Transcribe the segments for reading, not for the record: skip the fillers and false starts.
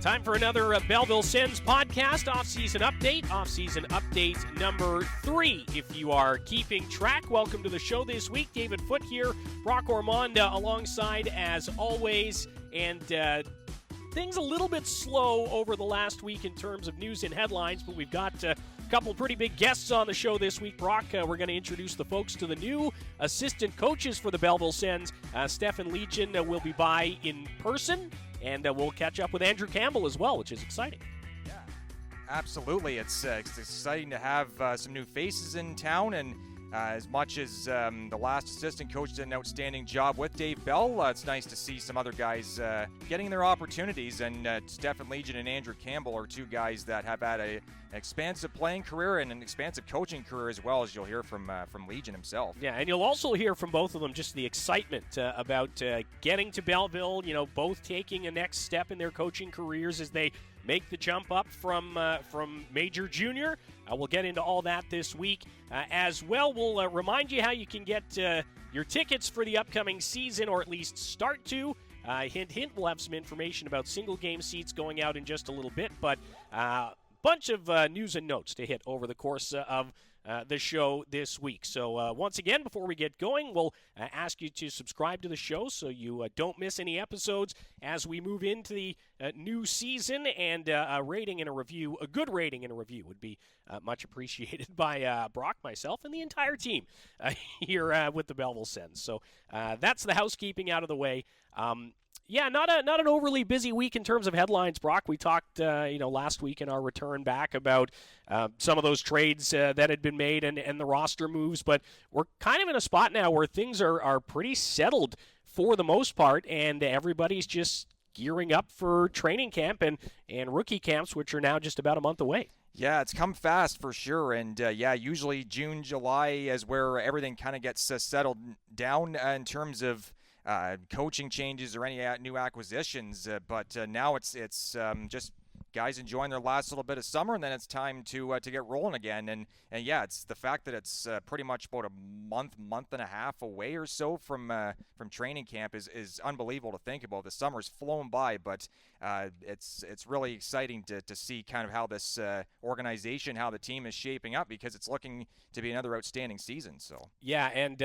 Time for another Belleville Sens podcast, Offseason update number 3. If you are keeping track, welcome to the show this week. David Foote here, Brock Ormond alongside as always, and things a little bit slow over the last week in terms of news and headlines, but we've got a couple pretty big guests on the show this week. Brock, we're going to introduce the folks to the new assistant coaches for the Belleville Sens. Stefan Legein will be by in person. And we'll catch up with Andrew Campbell as well, which is exciting. Yeah, absolutely. It's exciting to have some new faces in town. And as much as the last assistant coach did an outstanding job with Dave Bell, it's nice to see some other guys getting their opportunities. And Stefan Legein and Andrew Campbell are two guys that have had an expansive playing career and an expansive coaching career as well, as you'll hear from Legein himself. Yeah, and you'll also hear from both of them just the excitement about getting to Belleville, both taking a next step in their coaching careers as they make the jump up from major junior. We'll get into all that this week. As well, we'll remind you how you can get your tickets for the upcoming season, or at least start to. Hint, hint, we'll have some information about single-game seats going out in just a little bit, but bunch of news and notes to hit over the course of the show this week. So once again, before we get going, we'll ask you to subscribe to the show so you don't miss any episodes as we move into the new season, and a rating and a review, a good rating and a review would be much appreciated by Brock, myself, and the entire team here with the Belleville Sens. So that's the housekeeping out of the way. Yeah, not an overly busy week in terms of headlines, Brock. We talked, last week in our return back about some of those trades that had been made and the roster moves, but we're kind of in a spot now where things are pretty settled for the most part, and everybody's just gearing up for training camp and rookie camps, which are now just about a month away. Yeah, it's come fast for sure, and usually June, July is where everything kind of gets settled down in terms of coaching changes or any new acquisitions, but now it's just guys enjoying their last little bit of summer, and then it's time to get rolling again. And it's the fact that it's pretty much about a month and a half away or so from training camp is unbelievable to think about. The summer's flown by, but it's really exciting to see kind of how this organization, how the team is shaping up, because it's looking to be another outstanding season. So yeah, and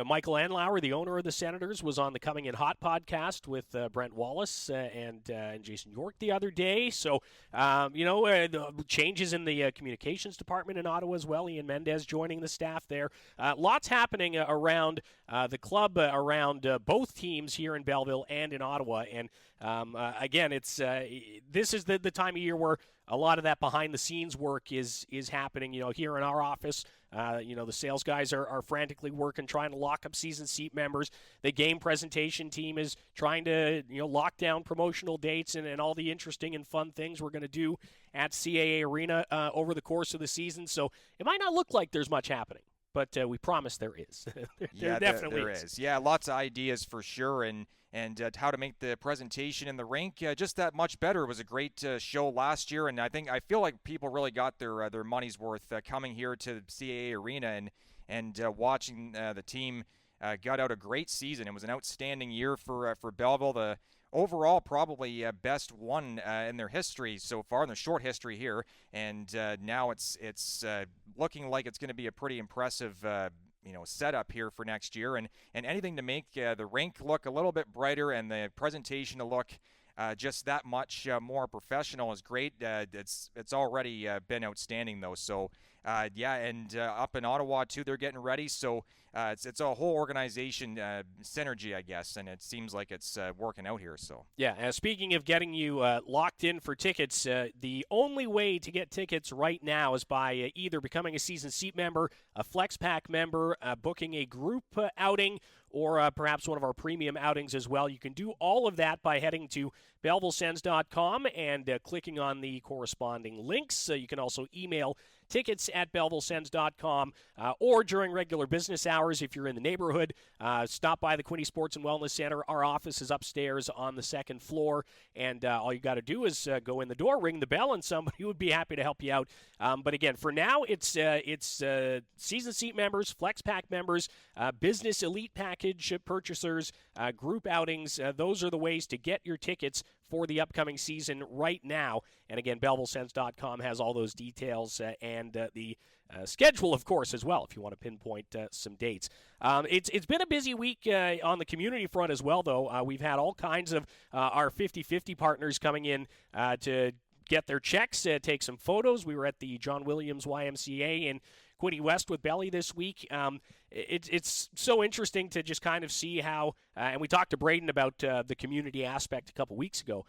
Michael Anlauer, the owner of the Senators, was on the Coming In Hot podcast with Brent Wallace and Jason York the other day. So the changes in the communications department in Ottawa as well. Ian Mendez joining the staff there. Lots happening around the club, around both teams here in Belleville and in Ottawa. And again, it's this is the time of year where a lot of that behind-the-scenes work is happening. Here in our office, the sales guys are frantically working, trying to lock up season seat members. The game presentation team is trying to lock down promotional dates and all the interesting and fun things we're going to do at CAA Arena over the course of the season. So it might not look like there's much happening, but we promise there is. there definitely is. Yeah, lots of ideas for sure, and how to make the presentation in the rink just that much better. It was a great show last year, and I feel like people really got their money's worth coming here to the CAA Arena and watching the team got out a great season. It was an outstanding year for Belleville. The overall probably best one in their history so far, in their short history here, and now it's looking like it's going to be a pretty impressive setup here for next year, and anything to make the rink look a little bit brighter and the presentation to look just that much more professional is great. It's already been outstanding though. So and up in Ottawa too, they're getting ready. So it's a whole organization synergy, I guess, and it seems like it's working out here. So yeah. Speaking of getting you locked in for tickets, the only way to get tickets right now is by either becoming a season seat member, a Flex Pack member, booking a group outing, or perhaps one of our premium outings as well. You can do all of that by heading to BellevilleSens.com and clicking on the corresponding links. You can also email tickets@BellevilleSens.com or during regular business hours if you're in the neighborhood. Stop by the Quinte Sports and Wellness Center. Our office is upstairs on the second floor, and all you got to do is go in the door, ring the bell, and somebody would be happy to help you out. But again, for now, it's season seat members, Flex Pack members, Business Elite Pack package purchasers, group outings. Those are the ways to get your tickets for the upcoming season right now. And again, BellevilleSens.com has all those details and the schedule, of course, as well, if you want to pinpoint some dates. It's been a busy week on the community front as well, though. We've had all kinds of our 50-50 partners coming in to get their checks, take some photos. We were at the John Williams YMCA in Quinte West with Belly this week. It's so interesting to just kind of see how, and we talked to Braden about the community aspect a couple weeks ago.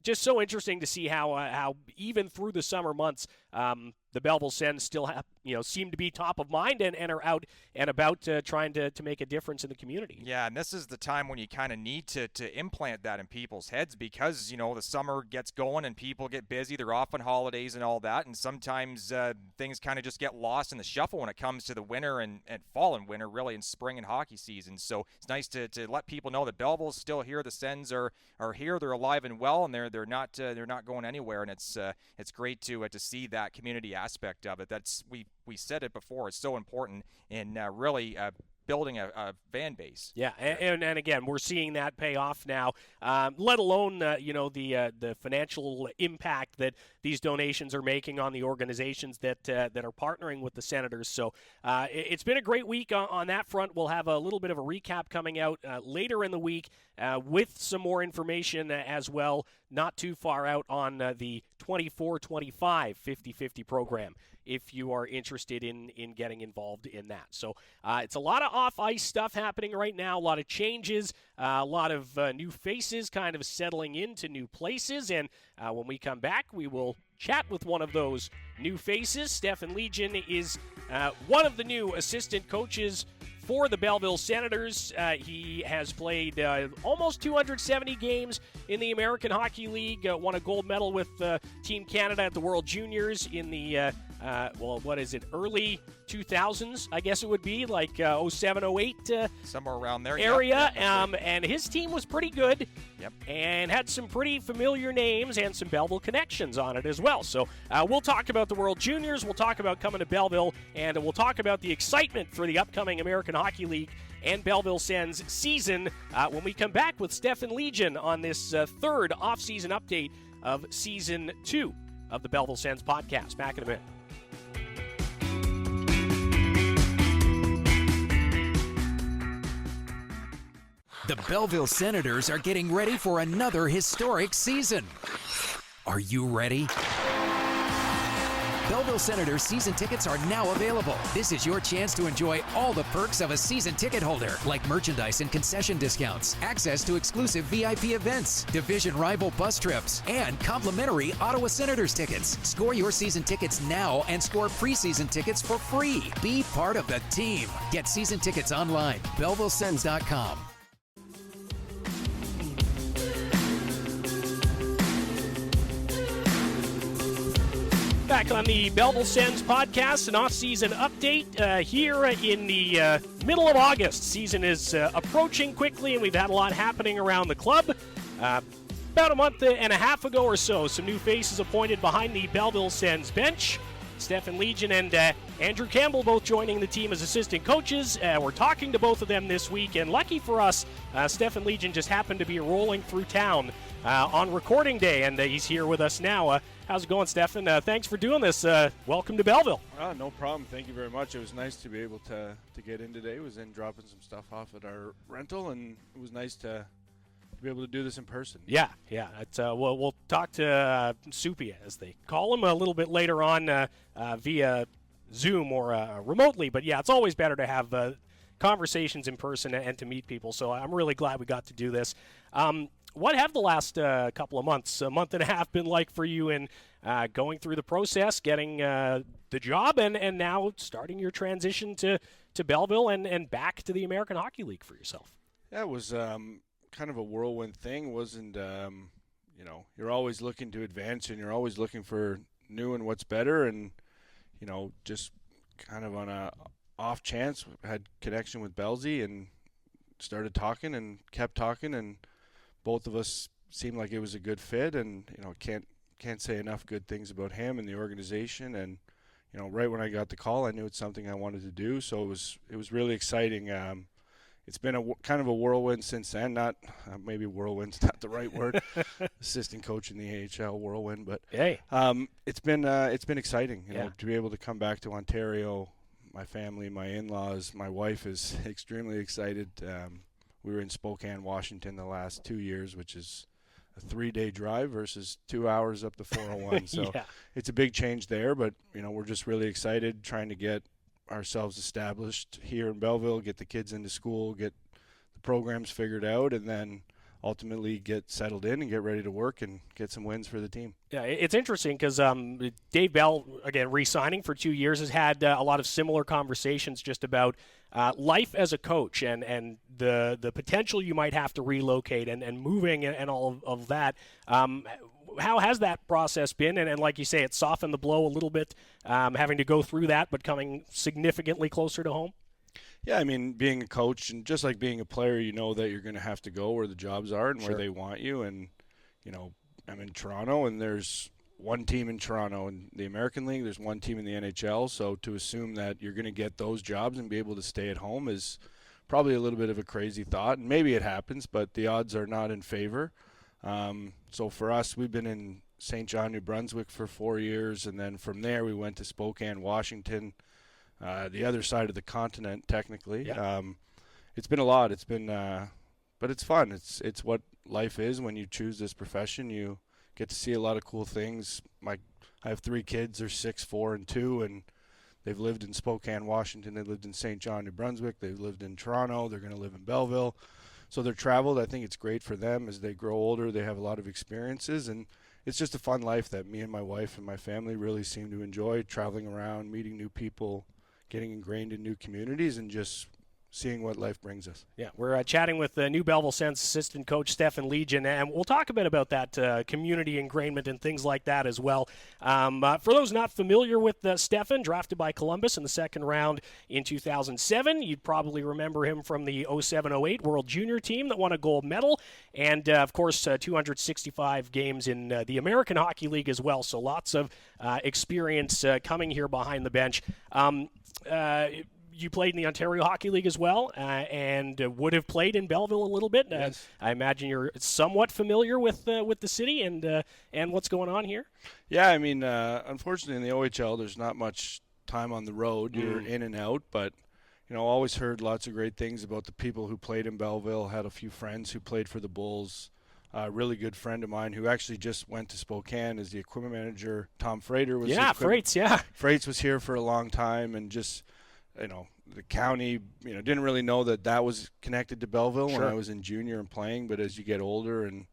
Just so interesting to see how even through the summer months, the Belleville Sens still have, seem to be top of mind and are out and about trying to make a difference in the community. Yeah, and this is the time when you kind of need to implant that in people's heads because, the summer gets going and people get busy. They're off on holidays and all that, and sometimes things kind of just get lost in the shuffle when it comes to the winter and fall and winter, really, in spring and hockey season. So it's nice to let people know that Belleville's still here. The Sens are here. They're alive and well, and they're not going anywhere. And it's great to see that community aspect of it. That's we said it before. It's so important in really building a fan base. Yeah, and again, we're seeing that pay off now. Let alone the financial impact that these donations are making on the organizations that are partnering with the Senators. So it's been a great week on that front. We'll have a little bit of a recap coming out later in the week with some more information as well. Not too far out on the 24-25 50-50 program, if you are interested in getting involved in that. So it's a lot of off-ice stuff happening right now, a lot of changes, a lot of new faces kind of settling into new places. And when we come back, we will chat with one of those new faces. Stefan Legein is one of the new assistant coaches for the Belleville Senators. He has played almost 270 games in the American Hockey League, won a gold medal with Team Canada at the World Juniors in the, early 2000s, I guess it would be, like 07, 08. Somewhere around there. Area, Yep. And his team was pretty good. Yep. And had some pretty familiar names and some Belleville connections on it as well. So we'll talk about the World Juniors, we'll talk about coming to Belleville, and we'll talk about the excitement for the upcoming American Hockey League and Belleville Sens season when we come back with Stefan Legein on this third off-season update of Season 2 of the Belleville Sens podcast. Back in a minute. The Belleville Senators are getting ready for another historic season. Are you ready? Belleville Senators season tickets are now available. This is your chance to enjoy all the perks of a season ticket holder, like merchandise and concession discounts, access to exclusive VIP events, division rival bus trips, and complimentary Ottawa Senators tickets. Score your season tickets now and score preseason tickets for free. Be part of the team. Get season tickets online, BellevilleSens.com. Back on the Belleville Sens podcast, an off-season update here in the middle of August. Season is approaching quickly, and we've had a lot happening around the club. About a month and a half ago or so, some new faces appointed behind the Belleville Sens bench. Stefan Legein and Andrew Campbell both joining the team as assistant coaches. We're talking to both of them this week, and lucky for us, Stefan Legein just happened to be rolling through town on recording day, and he's here with us now. How's it going, Stefan? Thanks for doing this. Welcome to Belleville. No problem. Thank you very much. It was nice to be able to get in today. I was in dropping some stuff off at our rental, and it was nice to be able to do this in person. Yeah. We'll talk to Soupy, as they call him, a little bit later on via Zoom or remotely. But, yeah, it's always better to have conversations in person and to meet people. So I'm really glad we got to do this. What have the last couple of months, a month and a half, been like for you in going through the process, getting the job, and now starting your transition to Belleville and back to the American Hockey League for yourself? Yeah, it was kind of a whirlwind thing. It wasn't, you're always looking to advance, and you're always looking for new and what's better, and, just kind of on a off chance, had connection with Belzy and started talking and kept talking, and both of us seemed like it was a good fit, and can't say enough good things about him and the organization. And right when I got the call, I knew it's something I wanted to do. So it was really exciting. it's been kind of a whirlwind since then. Not maybe whirlwind's not the right word. Assistant coach in the AHL, whirlwind, but hey, it's been exciting. You know, to be able to come back to Ontario. My family, my in-laws, my wife is extremely excited. We were in Spokane, Washington the last 2 years, which is a 3-day drive versus 2 hours up the 401. So it's a big change there, but you know, we're just really excited trying to get ourselves established here in Belleville, get the kids into school, get the programs figured out, and then ultimately get settled in and get ready to work and get some wins for the team. Yeah, it's interesting because Dave Bell, again, re-signing for 2 years, has had a lot of similar conversations just about life as a coach and the potential you might have to relocate and moving and all of that. How has that process been? And like you say, it softened the blow a little bit, having to go through that, but coming significantly closer to home? Yeah, I mean, being a coach and just like being a player, you know that you're going to have to go where the jobs are and where they want you. And, you know, I'm in Toronto, and there's one team in Toronto in the American League. There's one team in the NHL. So to assume that you're going to get those jobs and be able to stay at home is probably a little bit of a crazy thought. And maybe it happens, but the odds are not in favor. So for us, we've been in St. John, New Brunswick for 4 years. And then from there, we went to Spokane, Washington. The other side of the continent, technically. It's been a lot. It's been, but it's fun. It's what life is when you choose this profession. You get to see a lot of cool things. I have 3 kids. They're 6, 4, and 2, and they've lived in Spokane, Washington. They lived in St. John, New Brunswick. They've lived in Toronto. They're going to live in Belleville. So they're traveled. I think it's great for them as they grow older. They have a lot of experiences, and it's just a fun life that me and my wife and my family really seem to enjoy, traveling around, meeting new people, getting ingrained in new communities, and just seeing what life brings us. Yeah, we're chatting with new Belleville Sens assistant coach Stefan Legein, and we'll talk a bit about that community ingrainment and things like that as well. For those not familiar with Stefan, drafted by Columbus in the second round in 2007, you'd probably remember him from the 07-08 World Junior team that won a gold medal, and of course 265 games in the American Hockey League as well, so lots of experience coming here behind the bench. You played in the Ontario Hockey League as well, and would have played in Belleville a little bit. Yes. I imagine you're somewhat familiar with the city and what's going on here. Yeah, I mean, unfortunately in the OHL, there's not much time on the road. You're in and out, but you know, always heard lots of great things about the people who played in Belleville. Had a few friends who played for the Bulls. A really good friend of mine who actually just went to Spokane as the equipment manager. Tom Frater was Freites was here for a long time, and just, you know, the county, you know, didn't really know that was connected to Belleville when I was in junior and playing. But as you get older and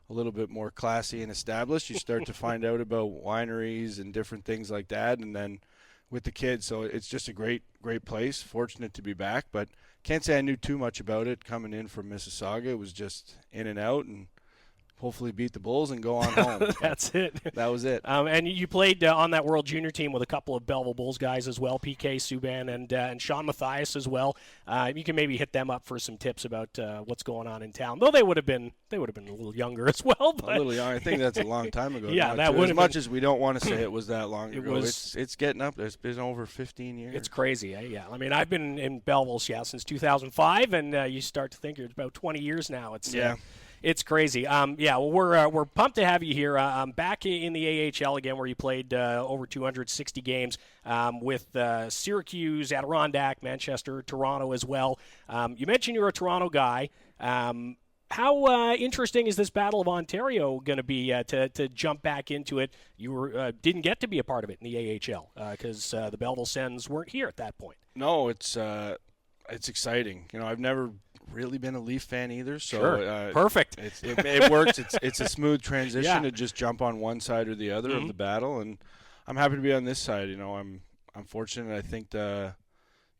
a little bit more classy and established, you start to find out about wineries and different things like that. And then with the kids, so it's just a great place. Fortunate to be back, but can't say I knew too much about it coming in from Mississauga. It was just in and out, and hopefully beat the Bulls and go on home. That's it. That was it. And you played on that World Junior team with a couple of Belleville Bulls guys as well, PK Subban and Sean Mathias as well. You can maybe hit them up for some tips about what's going on in town. Though they would have been a little younger as well. But a little young. I think that's a long time ago. Yeah, that would as much as we don't want to say it was that long ago. It's getting up. It's been over 15 years. It's crazy. Yeah. I mean, I've been in Belleville since 2005, and you start to think it's about 20 years now. It's crazy. Well, we're pumped to have you here. Back in the AHL again, where you played over 260 games with Syracuse, Adirondack, Manchester, Toronto as well. You mentioned you're a Toronto guy. How interesting is this Battle of Ontario going to be to jump back into it? You didn't get to be a part of it in the AHL because the Belleville Sens weren't here at that point. No, it's exciting. You know, I've never really been a Leaf fan either, so perfect. It works. It's a smooth transition to just jump on one side or the other of the battle, and I'm happy to be on this side. You know, I'm fortunate. I think the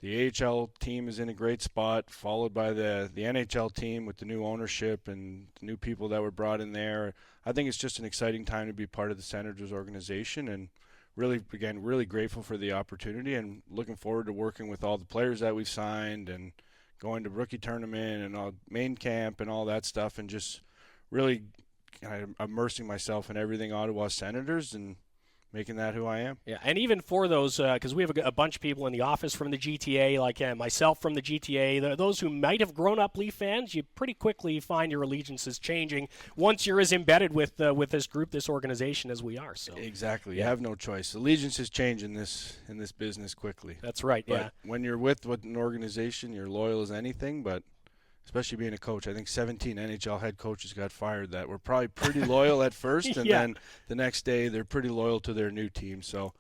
AHL team is in a great spot, followed by the NHL team with the new ownership and the new people that were brought in there. I think it's just an exciting time to be part of the Senators organization, and really grateful for the opportunity, and looking forward to working with all the players that we've signed and going to rookie tournament and all main camp and all that stuff, and just really kind of immersing myself in everything Ottawa Senators and making that who I am. Yeah, and even for those, because we have a bunch of people in the office from the GTA, like myself from the GTA, those who might have grown up Leaf fans, you pretty quickly find your allegiances changing once you're as embedded with this group, this organization as we are. So exactly, you have no choice. Allegiances change in this business quickly. That's right. But when you're with an organization, you're loyal as anything, but especially being a coach. I think 17 NHL head coaches got fired that were probably pretty loyal at first, and then the next day they're pretty loyal to their new team. So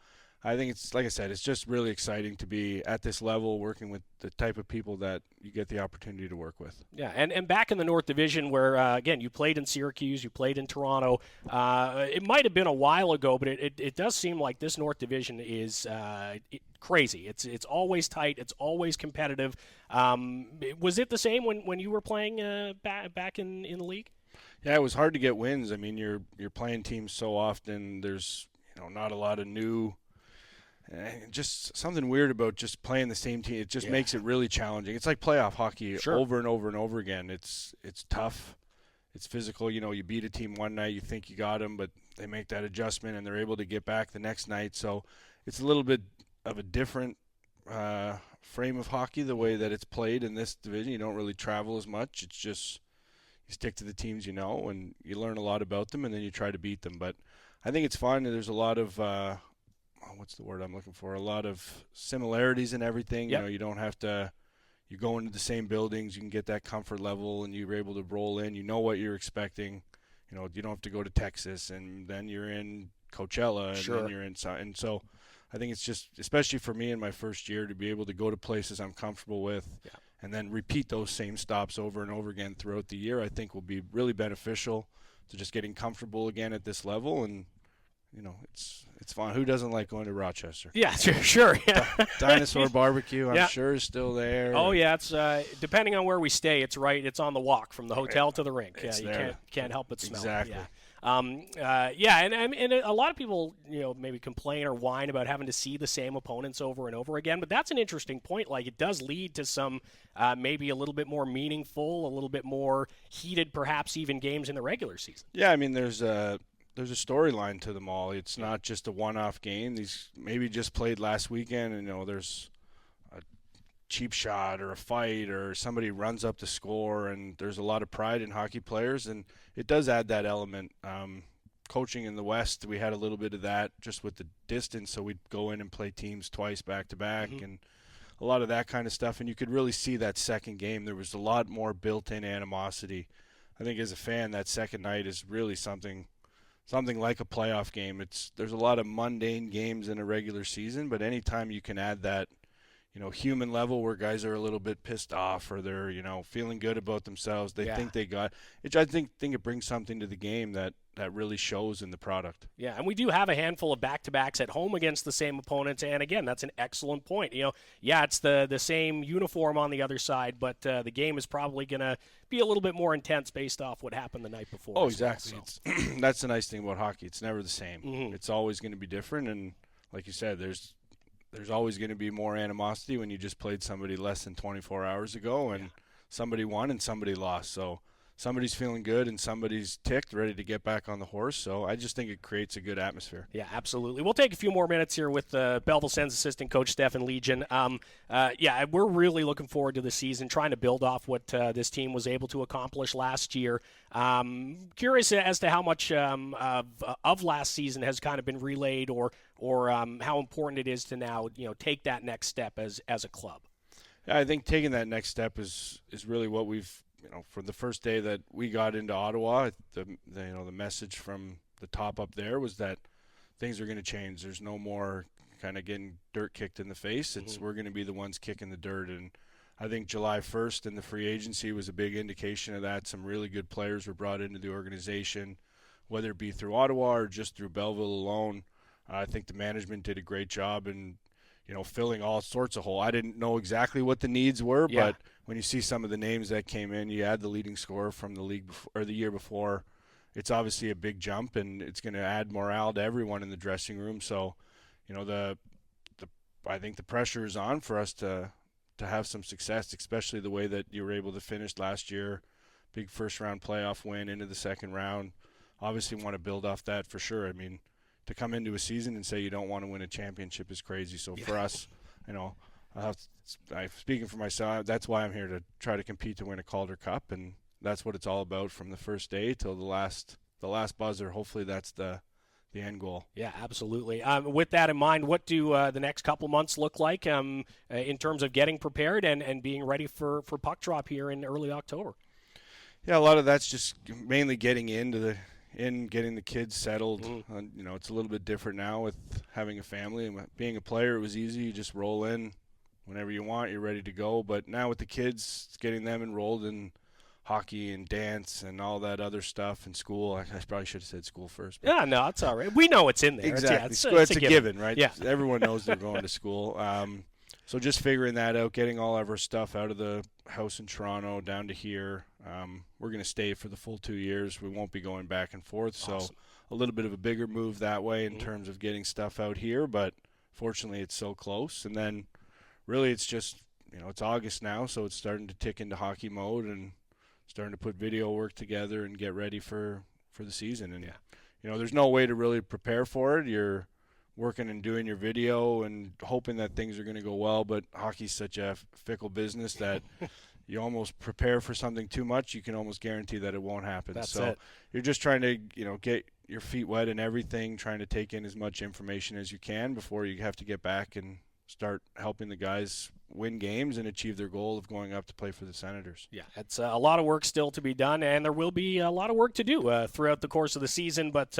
I think it's, like I said, it's just really exciting to be at this level working with the type of people that you get the opportunity to work with. Yeah, and back in the North Division where, again, you played in Syracuse, you played in Toronto. It might have been a while ago, but it does seem like this North Division is crazy. It's always tight. It's always competitive. Was it the same when you were playing back in the league? Yeah, it was hard to get wins. I mean, you're playing teams so often. There's not a lot of new. Just something weird about just playing the same team. It just makes it really challenging. It's like playoff hockey over and over and over again. It's tough. It's physical. You beat a team one night, you think you got them, but they make that adjustment and they're able to get back the next night. So it's a little bit of a different frame of hockey, the way that it's played in this division. You don't really travel as much. It's just you stick to the teams and you learn a lot about them, and then you try to beat them. But I think it's fun. There's a lot of what's the word I'm looking for? A lot of similarities in everything. Yep. You don't have to. You go into the same buildings. You can get that comfort level, and you're able to roll in. You know what you're expecting. You don't have to go to Texas, and then you're in Coachella, and then you're inside. And so I think it's just, especially for me in my first year, to be able to go to places I'm comfortable with, and then repeat those same stops over and over again throughout the year, I think will be really beneficial to just getting comfortable again at this level. And it's fun. Who doesn't like going to Rochester? Yeah, sure. Yeah. Dinosaur Barbecue, I'm sure, is still there. Oh yeah, it's depending on where we stay, it's right. It's on the walk from the hotel to the rink. You can't help but smell it. Yeah. And a lot of people, maybe complain or whine about having to see the same opponents over and over again. But that's an interesting point. Like, it does lead to some maybe a little bit more meaningful, a little bit more heated, perhaps even games in the regular season. Yeah, I mean, there's a storyline to them all. It's not just a one-off game. These maybe just played last weekend, and there's a cheap shot or a fight or somebody runs up the score, and there's a lot of pride in hockey players, and it does add that element. Coaching in the West, we had a little bit of that just with the distance, so we'd go in and play teams twice back-to-back, and a lot of that kind of stuff, and you could really see that second game. There was a lot more built-in animosity. I think as a fan, that second night is really something like a playoff game. There's a lot of mundane games in a regular season, but anytime you can add that, human level where guys are a little bit pissed off or they're, feeling good about themselves, they think they got it. I think it brings something to the game that really shows in the product. Yeah, and we do have a handful of back-to-backs at home against the same opponents, and again, that's an excellent point. It's the same uniform on the other side, but the game is probably going to be a little bit more intense based off what happened the night before. Oh, exactly. Well, so. That's the nice thing about hockey. It's never the same. It's always going to be different, and like you said, there's always going to be more animosity when you just played somebody less than 24 hours ago, and somebody won and somebody lost. So somebody's feeling good and somebody's ticked, ready to get back on the horse. So I just think it creates a good atmosphere. Yeah, absolutely. We'll take a few more minutes here with Belleville Sens assistant coach Stefan Legein. We're really looking forward to the season, trying to build off what this team was able to accomplish last year. Curious as to how much of last season has kind of been relayed or how important it is to now take that next step as a club. Yeah, I think taking that next step is really what we've from the first day that we got into Ottawa, the message from the top up there was that things are going to change. There's no more kind of getting dirt kicked in the face. We're going to be the ones kicking the dirt. And I think July 1st and the free agency was a big indication of that. Some really good players were brought into the organization, whether it be through Ottawa or just through Belleville alone. I think the management did a great job in filling all sorts of holes. I didn't know exactly what the needs were, but when you see some of the names that came in, you add the leading scorer from the league or the year before, it's obviously a big jump, and it's going to add morale to everyone in the dressing room. So, I think the pressure is on for us to have some success, especially the way that you were able to finish last year. Big first-round playoff win into the second round. Obviously want to build off that for sure. I mean, to come into a season and say you don't want to win a championship is crazy. So for us, I'm speaking for myself, that's why I'm here, to try to compete to win a Calder Cup, and that's what it's all about from the first day till the last buzzer. Hopefully that's the end goal. Yeah, absolutely. With that in mind, what do the next couple months look like in terms of getting prepared and being ready for puck drop here in early October? Yeah, a lot of that's just mainly getting getting the kids settled. It's a little bit different now with having a family, and being a player, it was easy. You just roll in whenever you want, you're ready to go. But now with the kids, it's getting them enrolled in hockey and dance and all that other stuff in school. I probably should have said school first. Yeah, no, it's all right. We know it's in there. Exactly. It's a given, right? Yeah. Everyone knows they're going to school. So just figuring that out, getting all of our stuff out of the house in Toronto down to here. We're going to stay for the full 2 years. We won't be going back and forth. Awesome. So a little bit of a bigger move that way in terms of getting stuff out here. But fortunately, it's so close. And then really it's just, it's August now, so it's starting to tick into hockey mode and starting to put video work together and get ready for the season. And, there's no way to really prepare for it. You're working and doing your video and hoping that things are going to go well, but hockey's such a fickle business that you almost prepare for something too much, you can almost guarantee that it won't happen. That's so it. You're just trying to, get your feet wet and everything, trying to take in as much information as you can before you have to get back and start helping the guys win games and achieve their goal of going up to play for the Senators. Yeah, it's a lot of work still to be done, and there will be a lot of work to do throughout the course of the season, but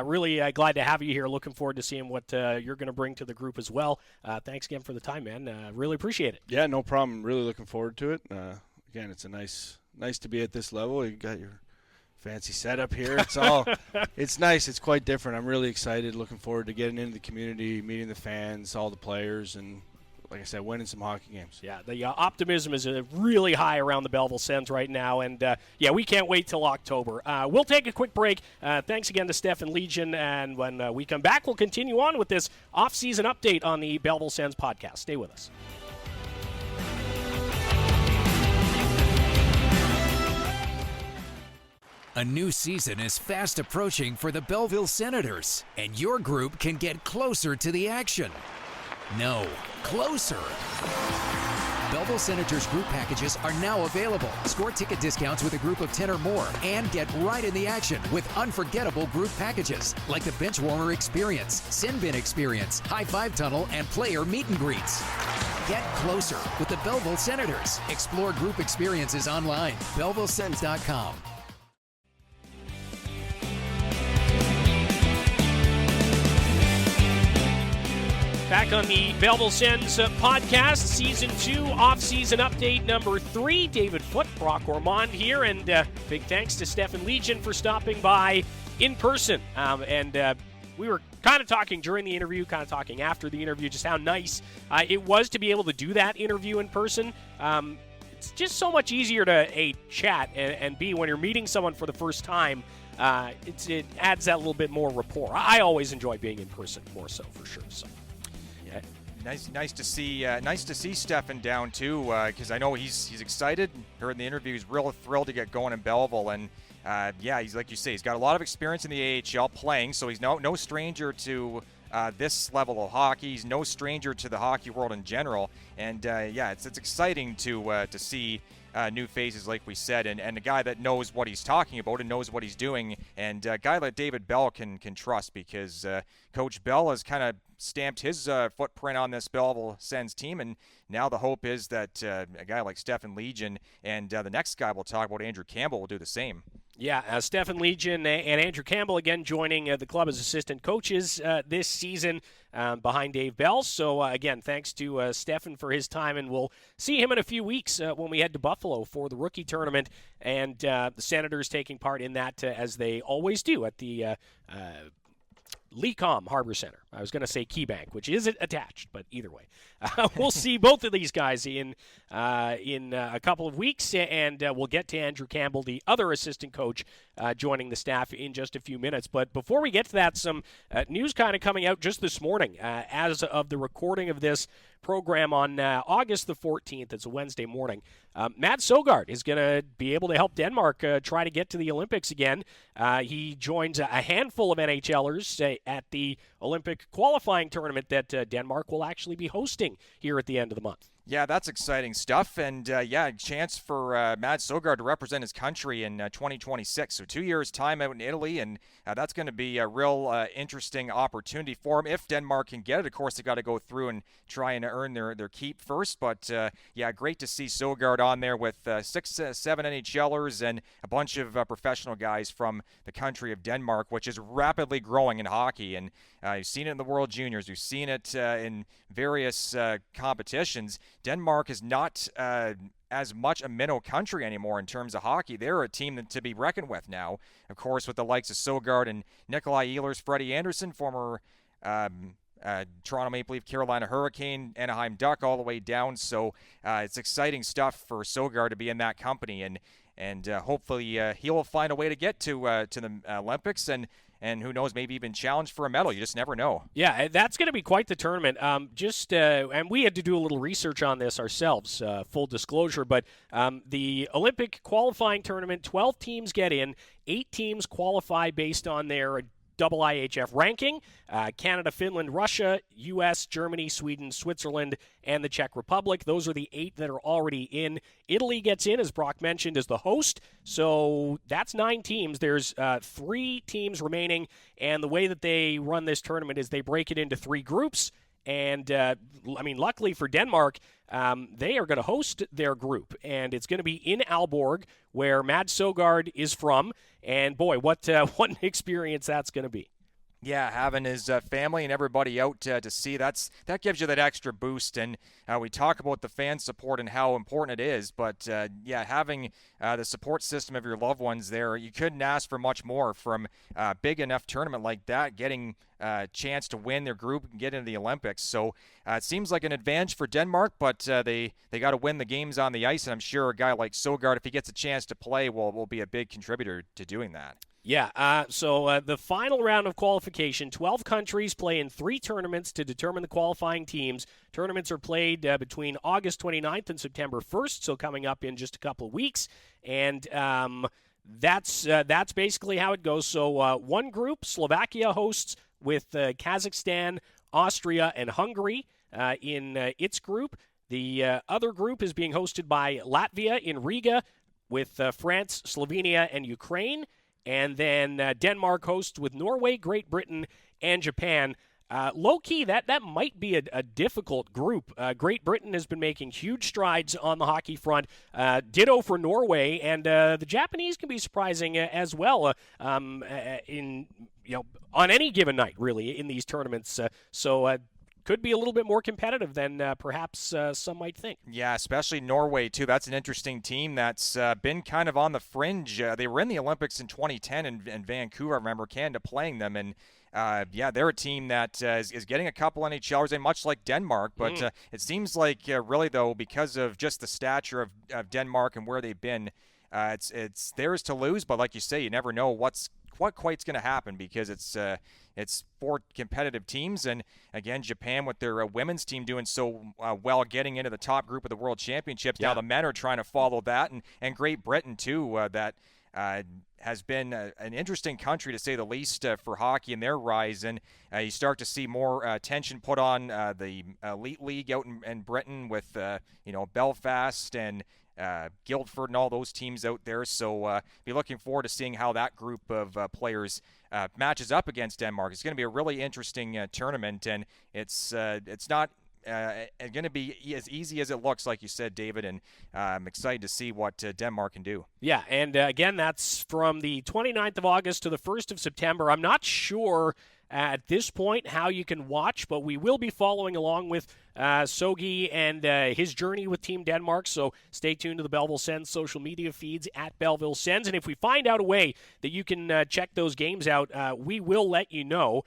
really glad to have you here. Looking forward to seeing what you're going to bring to the group as well. Thanks again for the time, man. Really appreciate it. Yeah, no problem. Really looking forward to it. Again, it's nice to be at this level. You got your fancy setup here. It's nice. It's quite different. I'm really excited. Looking forward to getting into the community, meeting the fans, all the players, and like I said, winning some hockey games. Yeah, the optimism is really high around the Belleville Sens right now, and we can't wait till October. We'll take a quick break. Thanks again to Stefan Legein, and when we come back, we'll continue on with this off-season update on the Belleville Sens podcast. Stay with us. A new season is fast approaching for the Belleville Senators, and your group can get closer to the action. No, closer. Belleville Senators group packages are now available. Score ticket discounts with a group of 10 or more and get right in the action with unforgettable group packages like the Benchwarmer Experience, Sin Bin Experience, High Five Tunnel, and Player Meet and Greets. Get closer with the Belleville Senators. Explore group experiences online. BellevilleSens.com. Back on the Belleville Sens podcast, Season 2, off-season update number 3. David Foote, Brock Ormond here, and big thanks to Stefan Legein for stopping by in person. We were kind of talking during the interview, kind of talking after the interview, just how nice it was to be able to do that interview in person. It's just so much easier to, A, chat, and B, when you're meeting someone for the first time, it adds that little bit more rapport. I always enjoy being in person more so, for sure. So. Nice to see Stefan down too, because I know he's excited. Heard in the interview, he's real thrilled to get going in Belleville, and he's like you say, he's got a lot of experience in the AHL playing, so he's no stranger to this level of hockey. He's no stranger to the hockey world in general, and it's exciting to see new faces, like we said, and a guy that knows what he's talking about and knows what he's doing, and a guy that David Bell can trust, because Coach Bell has kind of stamped his footprint on this Belleville Sens team, and now the hope is that a guy like Stefan Legein and the next guy we'll talk about, Andrew Campbell, will do the same. Yeah, Stefan Legein and Andrew Campbell again joining the club as assistant coaches this season behind Dave Bell. So, again, thanks to Stefan for his time, and we'll see him in a few weeks when we head to Buffalo for the rookie tournament, and the Senators taking part in that as they always do at the Lecom Harbor Center. I was going to say KeyBank, which is attached, but either way. We'll see both of these guys in a couple of weeks, and we'll get to Andrew Campbell, the other assistant coach, joining the staff in just a few minutes. But before we get to that, some news kind of coming out just this morning as of the recording of this program on August the 14th. It's a Wednesday morning. Mads Sogaard is going to be able to help Denmark try to get to the Olympics again. He joins a handful of NHLers at the Olympic qualifying tournament that Denmark will actually be hosting here at the end of the month. Yeah, that's exciting stuff. And, a chance for Mads Sogaard to represent his country in 2026. So 2 years' time out in Italy, and that's going to be a real interesting opportunity for him. If Denmark can get it, of course, they got to go through and try and earn their keep first. But, great to see Sogaard on there with 6-7 NHLers and a bunch of professional guys from the country of Denmark, which is rapidly growing in hockey. And you've seen it in the World Juniors. You've seen it in various competitions. Denmark is not as much a minnow country anymore in terms of hockey. They're a team to be reckoned with now, of course, with the likes of Sogaard and Nikolai Ehlers, Freddie Anderson, former Toronto Maple Leaf, Carolina Hurricane, Anaheim Duck, all the way down. So it's exciting stuff for Sogaard to be in that company, and hopefully he will find a way to get to the Olympics and who knows, maybe even challenge for a medal. You just never know. Yeah, that's going to be quite the tournament. And we had to do a little research on this ourselves, full disclosure. But the Olympic qualifying tournament, 12 teams get in, 8 teams qualify based on their IIHF ranking. Canada, Finland, Russia, U.S., Germany, Sweden, Switzerland, and the Czech Republic. Those are the 8 that are already in. Italy gets in, as Brock mentioned, as the host. So that's 9 teams. There's 3 teams remaining. And the way that they run this tournament is they break it into 3 groups. And, luckily for Denmark, they are going to host their group. And it's going to be in Aalborg, where Mads Sogaard is from. And, boy, what an experience that's going to be. Yeah, having his family and everybody out to see, that gives you that extra boost. And we talk about the fan support and how important it is. But, having the support system of your loved ones there, you couldn't ask for much more from a big enough tournament like that, getting a chance to win their group and get into the Olympics. So it seems like an advantage for Denmark, but they got to win the games on the ice. And I'm sure a guy like Sogaard, if he gets a chance to play, will be a big contributor to doing that. Yeah, so the final round of qualification, 12 countries play in 3 tournaments to determine the qualifying teams. Tournaments are played between August 29th and September 1st, so coming up in just a couple of weeks. And that's basically how it goes. So one group, Slovakia hosts with Kazakhstan, Austria, and Hungary in its group. The other group is being hosted by Latvia in Riga with France, Slovenia, and Ukraine. And then Denmark hosts with Norway, Great Britain, and Japan. Low-key, that might be a difficult group. Great Britain has been making huge strides on the hockey front. Ditto for Norway, and the Japanese can be surprising as well on any given night, really, in these tournaments. So could be a little bit more competitive than perhaps some might think. Yeah, especially Norway, too. That's an interesting team that's been kind of on the fringe. They were in the Olympics in 2010 in Vancouver. I remember Canada playing them, and they're a team that is getting a couple NHLers, and much like Denmark. But it seems like, really, though, because of just the stature of Denmark and where they've been, it's theirs to lose. But like you say, you never know what quite's going to happen, because it's 4 competitive teams. And again, Japan with their women's team doing so well, getting into the top group of the World Championships. Yeah. Now the men are trying to follow that, and Great Britain too, that has been an interesting country to say the least for hockey in their rise. And you start to see more attention put on the Elite League out in Britain with Belfast and Guildford and all those teams out there. So be looking forward to seeing how that group of players matches up against Denmark. It's going to be a really interesting tournament, and it's not going to be as easy as it looks, like you said, David, and I'm excited to see what Denmark can do. Yeah, and again, that's from the 29th of August to the 1st of September. I'm not sure at this point how you can watch, but we will be following along with Sogi and his journey with Team Denmark, so stay tuned to the Belleville Sens social media feeds at Belleville Sens, and if we find out a way that you can check those games out, we will let you know.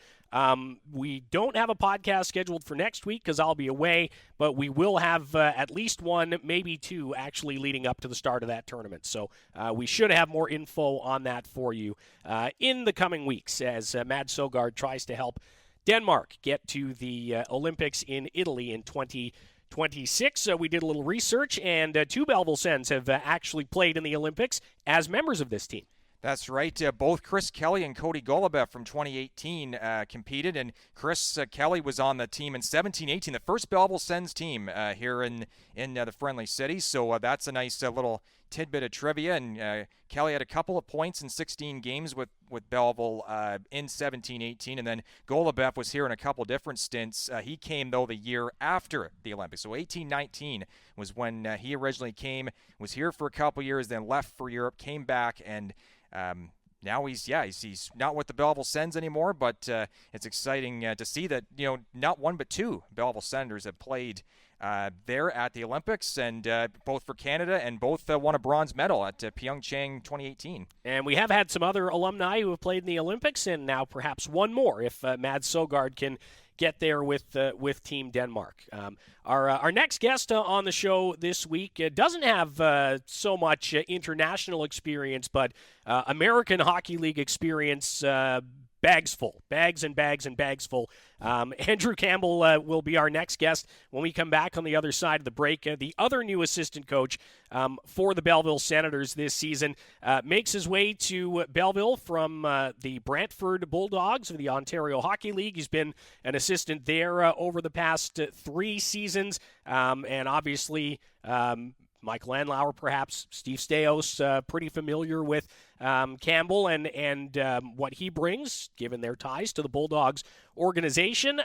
We don't have a podcast scheduled for next week because I'll be away, but we will have at least one, maybe two, actually leading up to the start of that tournament. So we should have more info on that for you in the coming weeks as Mads Sogaard tries to help Denmark get to the Olympics in Italy in 2026. So we did a little research, and two Belleville Sens have actually played in the Olympics as members of this team. That's right. Both Chris Kelly and Cody Golubev from 2018 competed, and Chris Kelly was on the team in 17-18, the first Belleville Sens team here in the Friendly City. So that's a nice little tidbit of trivia. And Kelly had a couple of points in 16 games with Belleville in 17-18, and then Golubev was here in a couple different stints. He came, though, the year after the Olympics. So 18-19 was when he originally came, was here for a couple years, then left for Europe, came back, and now he's not with the Belleville Sens anymore, but it's exciting to see that, not one but two Belleville Senators have played there at the Olympics, and both for Canada, and both won a bronze medal at Pyeongchang 2018. And we have had some other alumni who have played in the Olympics, and now perhaps one more if Mads Sogaard can get there with Team Denmark. Our next guest on the show this week doesn't have so much international experience, but American Hockey League experience, bags and bags full. Andrew Campbell will be our next guest when we come back on the other side of the break. The other new assistant coach for the Belleville Senators this season makes his way to Belleville from the Brantford Bulldogs of the Ontario Hockey League. He's been an assistant there over the past 3 seasons, and obviously Mike Landlauer, perhaps Steve Staios, pretty familiar with Campbell and what he brings, given their ties to the Bulldogs organization.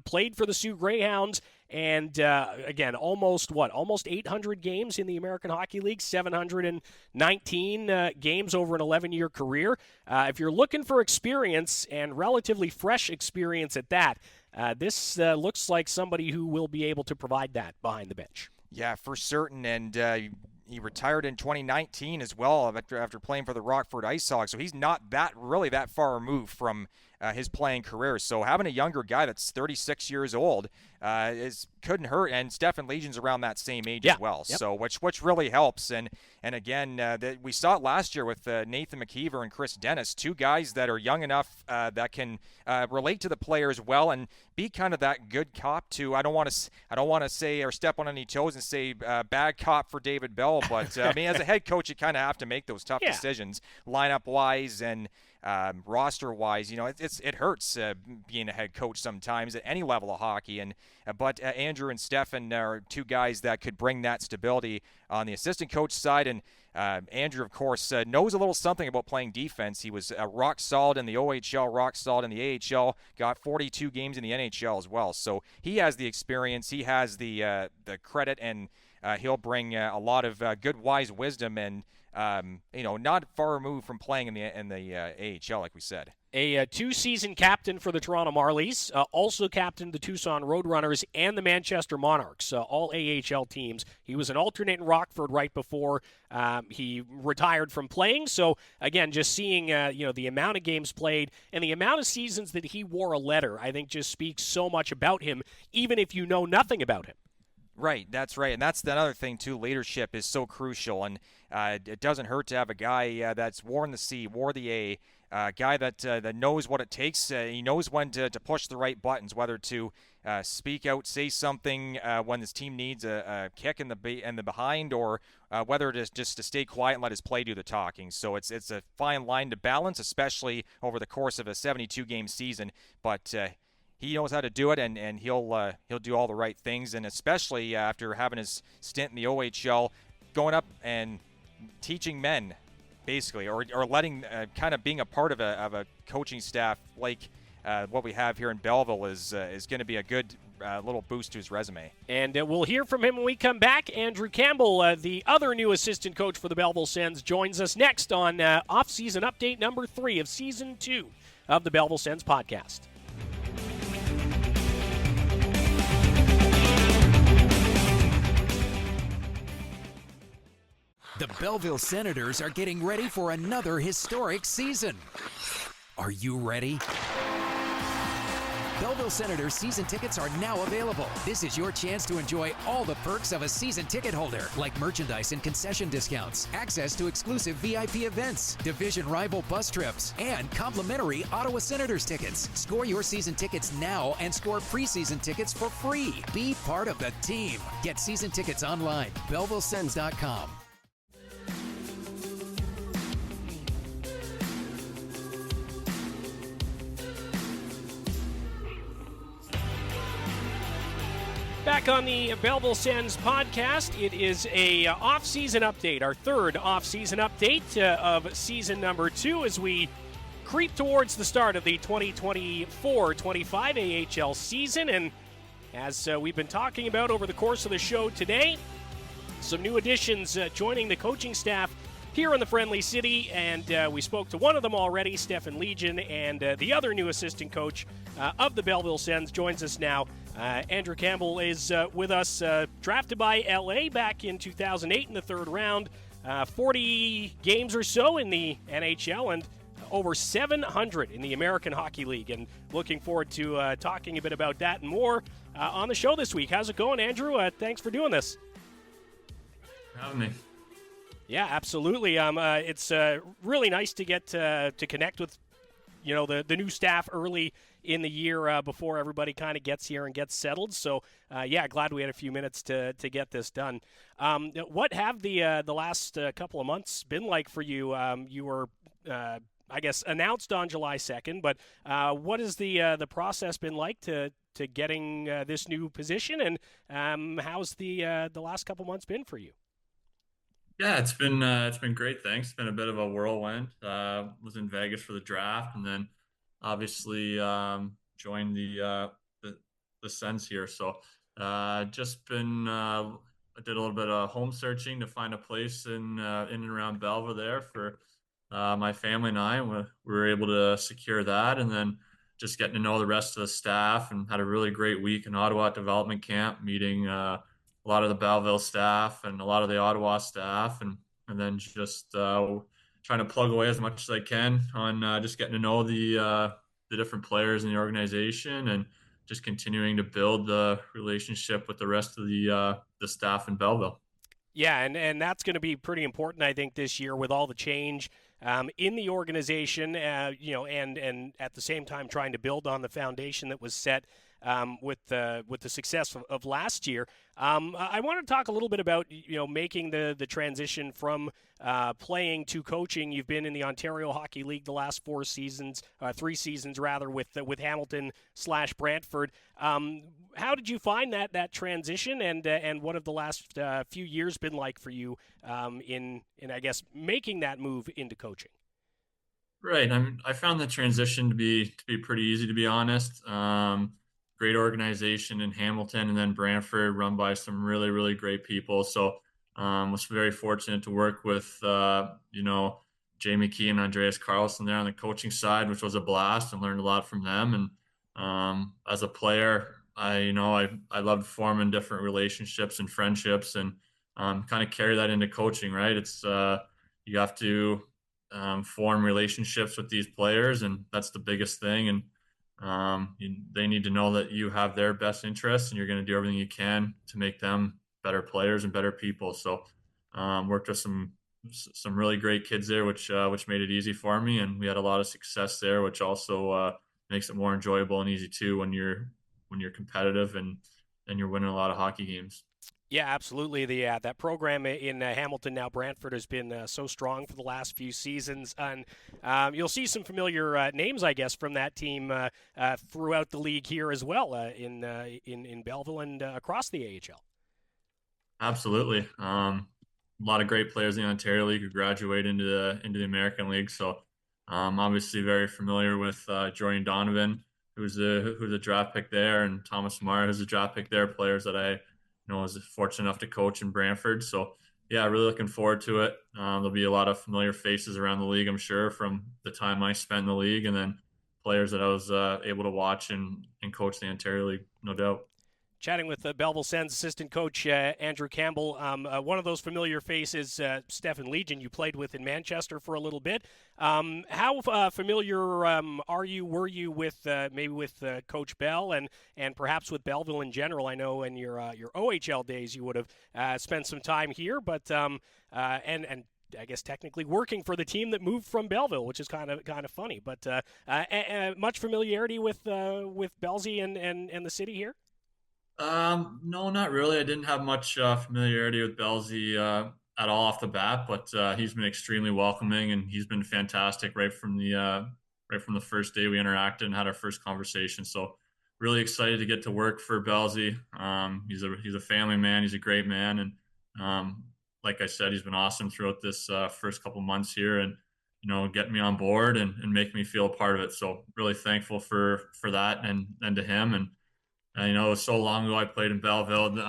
Played for the Sioux Greyhounds, and again, almost 800 games in the American Hockey League, 719 games over an 11-year career. If you're looking for experience, and relatively fresh experience at that, this looks like somebody who will be able to provide that behind the bench. Yeah, for certain, and he retired in 2019 as well after playing for the Rockford Ice Hogs, so he's not that far removed from his playing career. So having a younger guy that's 36 years old couldn't hurt, and Stefan Legein's around that same age as well. Yep. So which really helps, and again, we saw it last year with Nathan McKeever and Chris Dennis, two guys that are young enough that can relate to the players well and be kind of that good cop to. I don't want to say or step on any toes and say bad cop for David Bell, but I mean, as a head coach, you kind of have to make those tough decisions, lineup wise and roster wise. It hurts being a head coach sometimes at any level of hockey, but Andrew and Stefan are two guys that could bring that stability on the assistant coach side. And Andrew, of course, knows a little something about playing defense. He was rock solid in the OHL, rock solid in the AHL, got 42 games in the NHL as well. So he has the experience, he has the credit, and he'll bring a lot of good, wise wisdom, and not far removed from playing in the AHL, like we said. A 2-season captain for the Toronto Marlies, also captained the Tucson Roadrunners and the Manchester Monarchs, all AHL teams. He was an alternate in Rockford right before he retired from playing. So, again, just seeing the amount of games played and the amount of seasons that he wore a letter, I think just speaks so much about him, even if you know nothing about him. Right, that's right, and that's another thing too. Leadership is so crucial, and it doesn't hurt to have a guy that's worn the C, wore the A, guy that knows what it takes. He knows when to push the right buttons, whether to speak out, say something when his team needs a kick in the behind, or whether just to stay quiet and let his play do the talking. So it's a fine line to balance, especially over the course of a 72-game season. But he knows how to do it, and he'll do all the right things, and especially after having his stint in the OHL, going up and teaching men, basically, or letting kind of being a part of a coaching staff like what we have here in Belleville is going to be a good little boost to his resume. And we'll hear from him when we come back. Andrew Campbell, the other new assistant coach for the Belleville Sens, joins us next on Off-Season Update number 3 of Season 2 of the Belleville Sens podcast. The Belleville Senators are getting ready for another historic season. Are you ready? Belleville Senators season tickets are now available. This is your chance to enjoy all the perks of a season ticket holder, like merchandise and concession discounts, access to exclusive VIP events, division rival bus trips, and complimentary Ottawa Senators tickets. Score your season tickets now and score preseason tickets for free. Be part of the team. Get season tickets online, BellevilleSens.com. Back on the Belleville Sens podcast, it is a off-season update, our third off-season update of season number 2 as we creep towards the start of the 2024-25 AHL season. And as we've been talking about over the course of the show today, some new additions joining the coaching staff here in the Friendly City, and we spoke to one of them already, Stefan Legein, and the other new assistant coach of the Belleville Sens joins us now. Andrew Campbell is with us, drafted by LA back in 2008 in the third round, 40 games or so in the NHL, and over 700 in the American Hockey League, and looking forward to talking a bit about that and more on the show this week. How's it going, Andrew? Thanks for doing this. Having me. Yeah, absolutely. It's really nice to get to connect with, the new staff early in the year before everybody kind of gets here and gets settled. So, glad we had a few minutes to get this done. What have the last couple of months been like for you? You were, I guess, announced on July 2nd, but what has the process been like to getting this new position, and how's the last couple months been for you? Yeah, it's been great. Thanks. It's been a bit of a whirlwind. Was in Vegas for the draft, and then obviously joined the Sens here. So just been I did a little bit of home searching to find a place in and around Belleville there for my family and I. We were able to secure that, and then just getting to know the rest of the staff, and had a really great week in Ottawa at development camp, meeting a lot of the Belleville staff and a lot of the Ottawa staff, and then just trying to plug away as much as I can on just getting to know the different players in the organization, and just continuing to build the relationship with the rest of the staff in Belleville. Yeah, and that's going to be pretty important, I think, this year with all the change in the organization, and at the same time trying to build on the foundation that was set with the success of last year. I want to talk a little bit about making the transition from playing to coaching. You've been in the Ontario Hockey League the last 3 seasons rather, with Hamilton/Brantford. How did you find that transition, and what have the last few years been like for you in I guess making that move into coaching? Right. I found the transition to be pretty easy, to be honest. Great organization in Hamilton, and then Brantford, run by some really, really great people. So was very fortunate to work with Jamie Key and Andreas Carlson there on the coaching side, which was a blast, and learned a lot from them. And as a player, I loved forming different relationships and friendships, and kind of carry that into coaching, right? It's you have to form relationships with these players, and that's the biggest thing. And they need to know that you have their best interests, and you're going to do everything you can to make them better players and better people. So worked with some really great kids there, which made it easy for me, and we had a lot of success there, which also makes it more enjoyable and easy too when you're competitive and you're winning a lot of hockey games. Yeah, absolutely. That program in Hamilton, now Brantford, has been so strong for the last few seasons, and you'll see some familiar names, I guess, from that team throughout the league here as well, in Belleville and across the AHL. Absolutely, a lot of great players in the Ontario League who graduate into the American League. So, obviously, very familiar with Jordan Donovan, who's a draft pick there, and Thomas Meyer, who's a draft pick there. Players that I was fortunate enough to coach in Brantford. So yeah, really looking forward to it. There'll be a lot of familiar faces around the league, I'm sure, from the time I spent in the league, and then players that I was able to watch and coach the Ontario League, no doubt. Chatting with Belleville Sens assistant coach Andrew Campbell. One of those familiar faces, Stefan Legein, you played with in Manchester for a little bit. How familiar were you with maybe with Coach Bell and perhaps with Belleville in general? I know in your OHL days you would have spent some time here, but and I guess technically working for the team that moved from Belleville, which is kind of funny. But much familiarity with Bellsy and the city here? No, not really. I didn't have much familiarity with Bellsy at all off the bat, but he's been extremely welcoming, and he's been fantastic right from the first day we interacted and had our first conversation. So really excited to get to work for Bellsy. He's a family man. He's a great man, and like I said, he's been awesome throughout this first couple months here, and getting me on board and making me feel a part of it. So really thankful for that and to him. And it was so long ago I played in Belleville.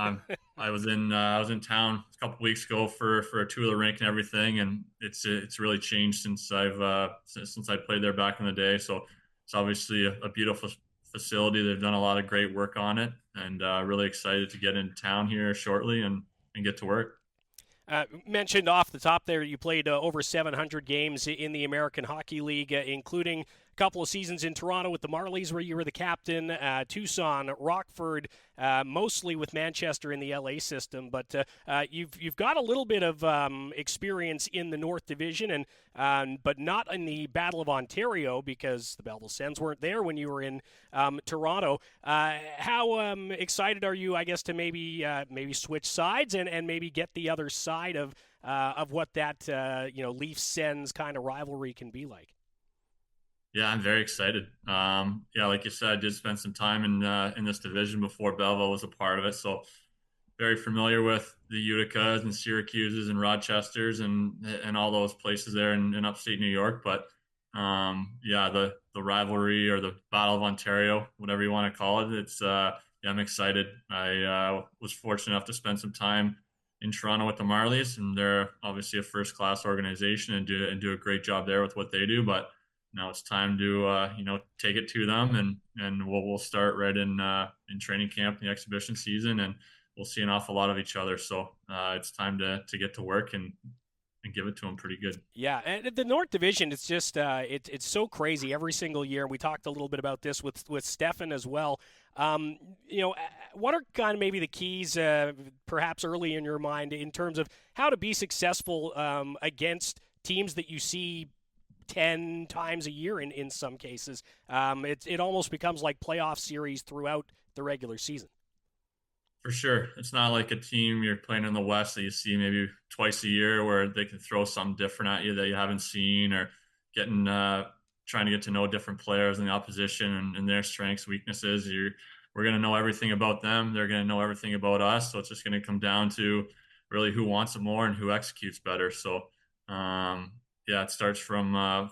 I was in town a couple weeks ago for a tour of the rink and everything, and it's really changed since I played there back in the day. So it's obviously a beautiful facility. They've done a lot of great work on it, and really excited to get into town here shortly and get to work. Mentioned off the top there, you played over 700 games in the American Hockey League, including a couple of seasons in Toronto with the Marlies where you were the captain, Tucson, Rockford, mostly with Manchester in the LA system. But you've got a little bit of experience in the North Division, but not in the Battle of Ontario because the Belleville Sens weren't there when you were in Toronto. How excited are you, I guess, to maybe switch sides and maybe get the other side of what that Leafs Sens kind of rivalry can be like? Yeah, I'm very excited. Like you said, I did spend some time in this division before Belleville was a part of it, so very familiar with the Uticas and Syracuses and Rochesters and all those places there in upstate New York. But the rivalry or the Battle of Ontario, whatever you want to call it, I'm excited. I was fortunate enough to spend some time in Toronto with the Marlies, and they're obviously a first-class organization and do a great job there with what they do. But now it's time to take it to them, and we'll start right in training camp, the exhibition season, and we'll see an awful lot of each other. So it's time to get to work and give it to them pretty good. Yeah, and the North Division, it's just it's so crazy every single year. We talked a little bit about this with Stefan as well. What are kind of maybe the keys, perhaps early in your mind, in terms of how to be successful against teams that you see 10 times a year in some cases? It almost becomes like playoff series throughout the regular season. For sure. It's not like a team you're playing in the West that you see maybe twice a year where they can throw something different at you that you haven't seen, or trying to get to know different players in the opposition and their strengths, weaknesses. We're going to know everything about them. They're going to know everything about us. So it's just going to come down to really who wants it more and who executes better. So, it starts from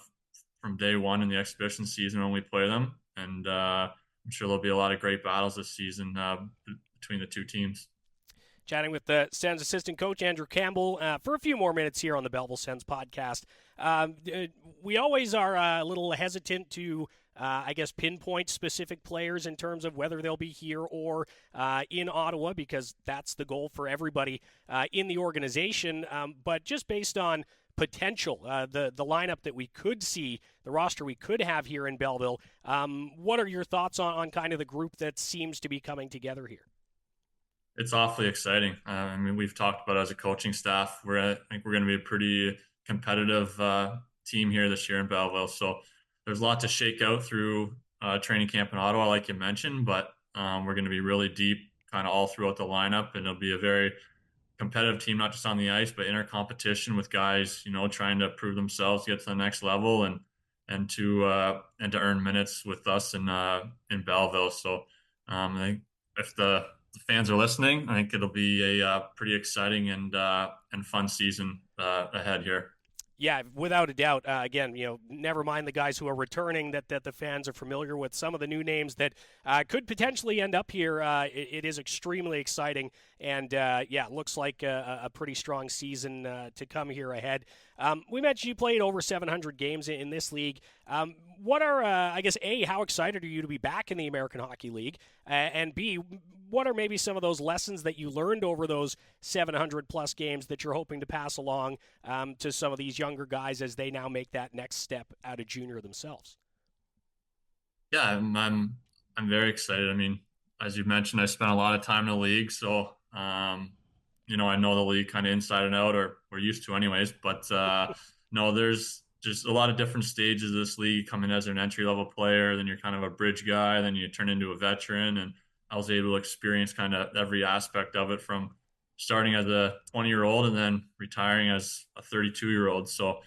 day one in the exhibition season when we play them. And I'm sure there'll be a lot of great battles this season between the two teams. Chatting with the Sens assistant coach, Andrew Campbell, for a few more minutes here on the Belleville Sens podcast. We always are a little hesitant to, pinpoint specific players in terms of whether they'll be here or in Ottawa, because that's the goal for everybody in the organization. But just based on potential, the lineup that we could see, the roster we could have here in Belleville, what are your thoughts on kind of the group that seems to be coming together here? It's awfully exciting. We've talked about it as a coaching staff. I think we're going to be a pretty competitive team here this year in Belleville. So there's a lot to shake out through training camp in Ottawa, like you mentioned, but we're going to be really deep kind of all throughout the lineup, and it'll be a very competitive team, not just on the ice, but in our competition with guys, trying to prove themselves, get to the next level, and to earn minutes with us in Belleville. So I think if the fans are listening, I think it'll be a pretty exciting and fun season ahead here. Yeah, without a doubt. Again, never mind the guys who are returning that the fans are familiar with. Some of the new names that could potentially end up here, it is extremely exciting. And, looks like a pretty strong season to come here ahead. We mentioned you played over 700 games in this league. What are, A, how excited are you to be back in the American Hockey League? And B, what are maybe some of those lessons that you learned over those 700-plus games that you're hoping to pass along to some of these younger guys as they now make that next step out of junior themselves? Yeah, I'm very excited. I mean, as you mentioned, I spent a lot of time in the league, so I know the league kind of inside and out, or we're used to anyways. But no, there's just a lot of different stages of this league. Coming as an entry-level player, then you're kind of a bridge guy, then you turn into a veteran, and I was able to experience kind of every aspect of it, from starting as a 20-year-old and then retiring as a 32-year-old. So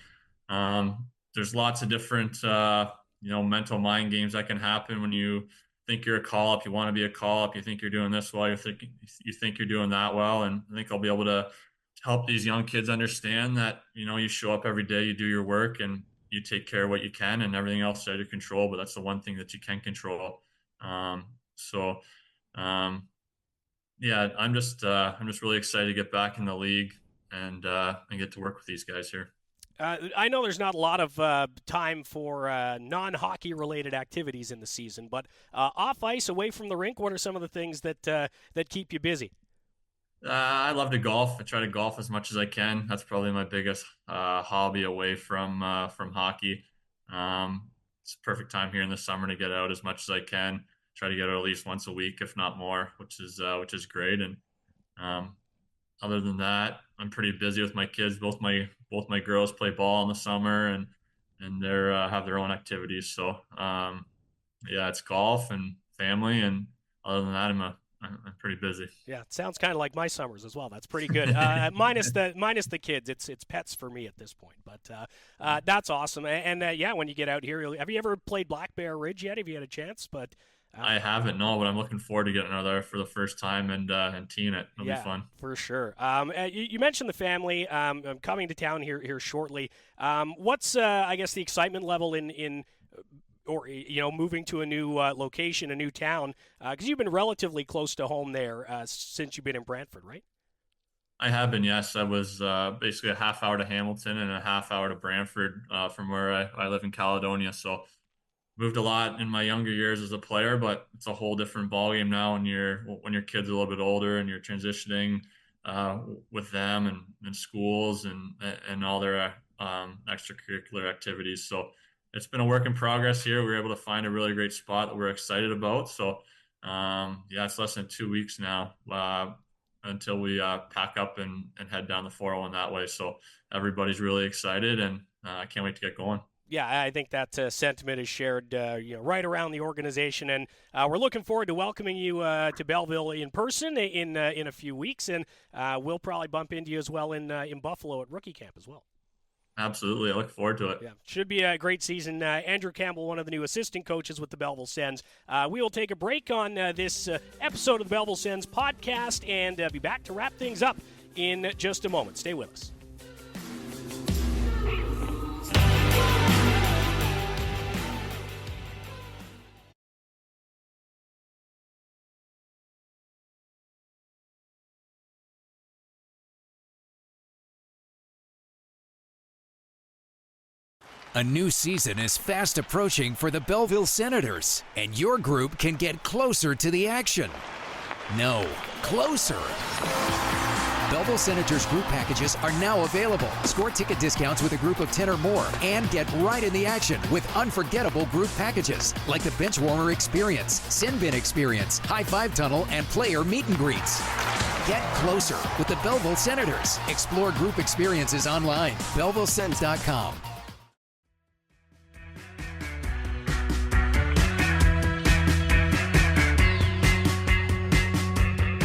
there's lots of different mental mind games that can happen when you think you're a call-up, you want to be a call-up, you think you're doing this well, you think you're doing that well. And I think I'll be able to help these young kids understand that, you show up every day, you do your work, and you take care of what you can, and everything else is out of your control, but that's the one thing that you can control. I'm just really excited to get back in the league and get to work with these guys here. I know there's not a lot of time for non-hockey related activities in the season, but off ice, away from the rink, what are some of the things that keep you busy? I love to golf. I try to golf as much as I can. That's probably my biggest hobby away from hockey. It's a perfect time here in the summer to get out as much as I can. Try to get out at least once a week, if not more, which is great. And other than that, I'm pretty busy with my kids. Both my girls play ball in the summer, and they're have their own activities. So it's golf and family, and other than that, I'm pretty busy. Yeah, it sounds kind of like my summers as well. That's pretty good. Minus the kids, it's pets for me at this point. But that's awesome. And when you get out here, have you ever played Black Bear Ridge yet? Have you had a chance? But I haven't, no, but I'm looking forward to getting out there for the first time and teeing it. It'll be fun. For sure. You mentioned the family. I'm coming to town here shortly. What's the excitement level in moving to a new location, a new town? Because you've been relatively close to home there since you've been in Brantford, right? I have been, yes. I was basically a half hour to Hamilton and a half hour to Brantford from where I live in Caledonia. So moved a lot in my younger years as a player, but it's a whole different ballgame now when your kids are a little bit older and you're transitioning with them and schools and all their extracurricular activities. So it's been a work in progress here. We were able to find a really great spot that we're excited about. So it's less than 2 weeks now until we pack up and head down the 401 that way. So everybody's really excited, and I can't wait to get going. Yeah, I think that sentiment is shared right around the organization, and we're looking forward to welcoming you to Belleville in person in a few weeks, and we'll probably bump into you as well in Buffalo at rookie camp as well. Absolutely. I look forward to it. Yeah, should be a great season. Andrew Campbell, one of the new assistant coaches with the Belleville Sens. We will take a break on this episode of the Belleville Sens podcast and be back to wrap things up in just a moment. Stay with us. A new season is fast approaching for the Belleville Senators, and your group can get closer to the action. No, closer. Belleville Senators group packages are now available. Score ticket discounts with a group of 10 or more and get right in the action with unforgettable group packages like the Benchwarmer Experience, Sin Bin Experience, High Five Tunnel, and Player Meet and Greets. Get closer with the Belleville Senators. Explore group experiences online. BellevilleSens.com.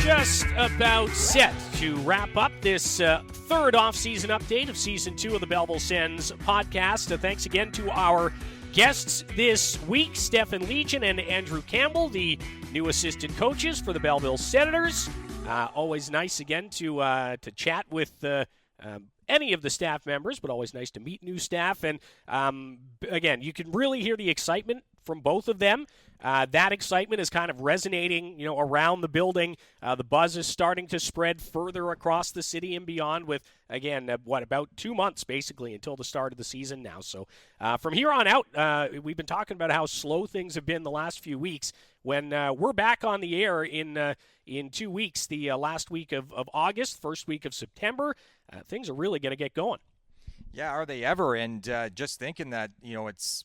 Just about set to wrap up this third off-season update of Season 2 of the Belleville Sens podcast. Thanks again to our guests this week, Stefan Legein and Andrew Campbell, the new assistant coaches for the Belleville Senators. Always nice again to chat with any of the staff members, but always nice to meet new staff. And again, you can really hear the excitement from both of them. That excitement is kind of resonating, around the building. The buzz is starting to spread further across the city and beyond with, again, about 2 months basically until the start of the season now. So from here on out, we've been talking about how slow things have been the last few weeks. When we're back on the air in 2 weeks, the last week of August, first week of September, things are really going to get going. Yeah, are they ever? And just thinking that, it's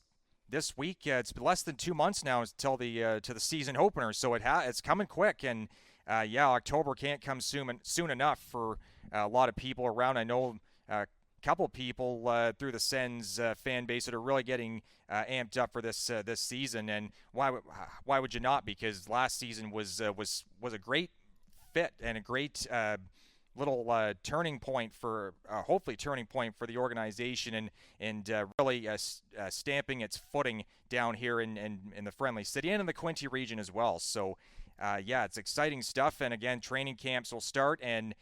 this week, it's less than 2 months now until the season opener, so it's coming quick. And October can't come soon enough for a lot of people around. I know a couple people through the Sens fan base that are really getting amped up for this season. And why would you not? Because last season was a great fit and a great little turning point for hopefully turning point for the organization and really stamping its footing down here in the Friendly City and in the Quinte region as well. So it's exciting stuff. And again, training camps will start and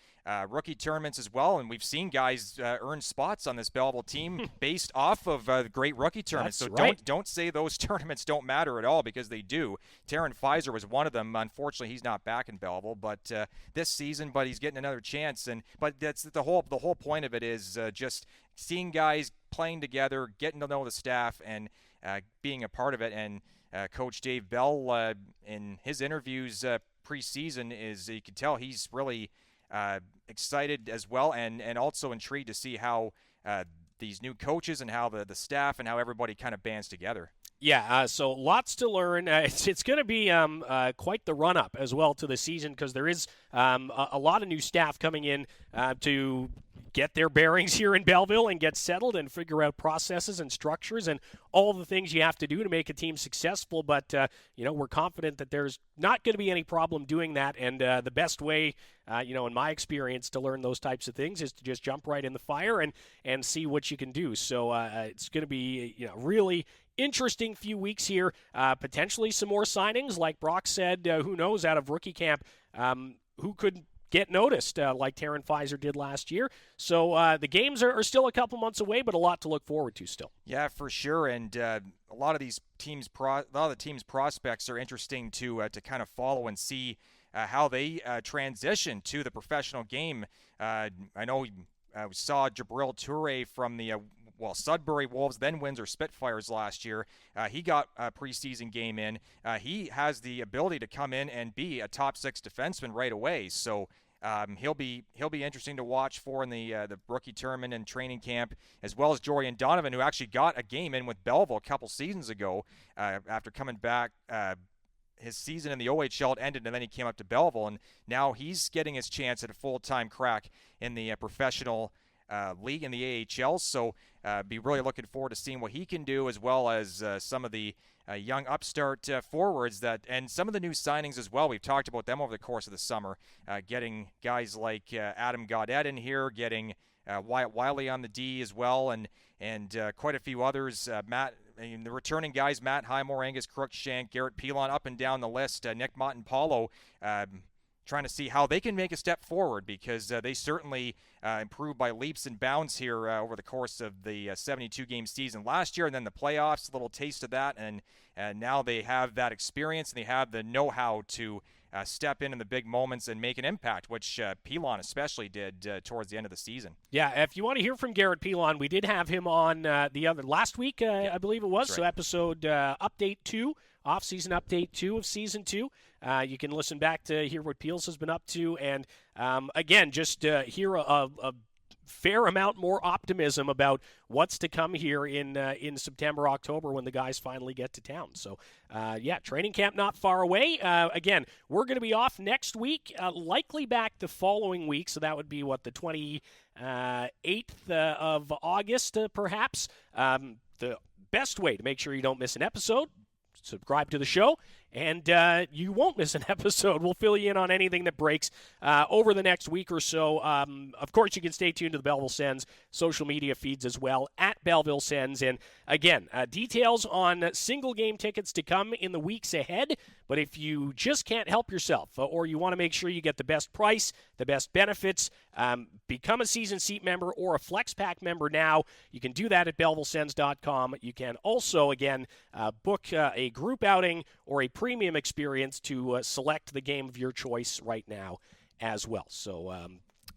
rookie tournaments as well. And we've seen guys earn spots on this Belleville team based off of great rookie tournaments. That's so right. don't say those tournaments don't matter at all, because they do. Taryn Pfizer was one of them. Unfortunately, he's not back in Belleville, but this season. But he's getting another chance. But that's the whole point of it is just seeing guys playing together, getting to know the staff, and being a part of it. And Coach Dave Bell, in his interviews preseason, you can tell he's really excited as well, and also intrigued to see how these new coaches and how the staff and how everybody kind of bands together. Yeah, so lots to learn. It's going to be quite the run-up as well to the season, because there is a lot of new staff coming in to get their bearings here in Belleville and get settled and figure out processes and structures and all the things you have to do to make a team successful. But, we're confident that there's not going to be any problem doing that. And the best way, in my experience, to learn those types of things is to just jump right in the fire and see what you can do. So it's going to be, really interesting few weeks here. Potentially some more signings. Like Brock said, who knows, out of rookie camp, who could get noticed like Taryn Pfizer did last year. So the games are still a couple months away, but a lot to look forward to still. Yeah, for sure. And a lot of these teams, prospects are interesting to kind of follow and see how they transition to the professional game. I know we saw Jabril Toure from the Sudbury Wolves, then Windsor Spitfires last year. He got a preseason game in. He has the ability to come in and be a top six defenseman right away. So he'll be interesting to watch for in the rookie tournament and training camp, as well as Jorian Donovan, who actually got a game in with Belleville a couple seasons ago after coming back. His season in the OHL ended, and then he came up to Belleville, and now he's getting his chance at a full-time crack in the professional league in the AHL. So be really looking forward to seeing what he can do, as well as some of the young upstart forwards and some of the new signings as well. We've talked about them over the course of the summer, getting guys like Adam Gaudette in here, getting Wyatt Wiley on the D as well, and quite a few others. The returning guys, Matt Highmore, Angus Crookshank, Garrett Pilon, up and down the list, Nick Montempalo, trying to see how they can make a step forward, because they certainly improved by leaps and bounds here over the course of the 72-game season last year, and then the playoffs, a little taste of that, and now they have that experience and they have the know-how to step in the big moments and make an impact, which Pilon especially did towards the end of the season. Yeah, if you want to hear from Garrett Pilon, we did have him on last week, I believe it was. Right. So episode update 2, off-season update 2 of season 2. You can listen back to hear what Peels has been up to, and again, just hear a fair amount more optimism about what's to come here in September, October, when the guys finally get to town. So, training camp not far away. Again, we're going to be off next week, likely back the following week. So that would be, the 28th of August, perhaps. The best way to make sure you don't miss an episode, subscribe to the show and you won't miss an episode. We'll fill you in on anything that breaks over the next week or so. Of course, you can stay tuned to the Belleville Sens social media feeds as well, at Belleville Sens. And again, details on single game tickets to come in the weeks ahead. But if you just can't help yourself, or you want to make sure you get the best price, the best benefits, become a season seat member or a Flex Pack member now. You can do that at BellevilleSens.com. You can also, again, book a group outing or a premium experience to select the game of your choice right now as well. So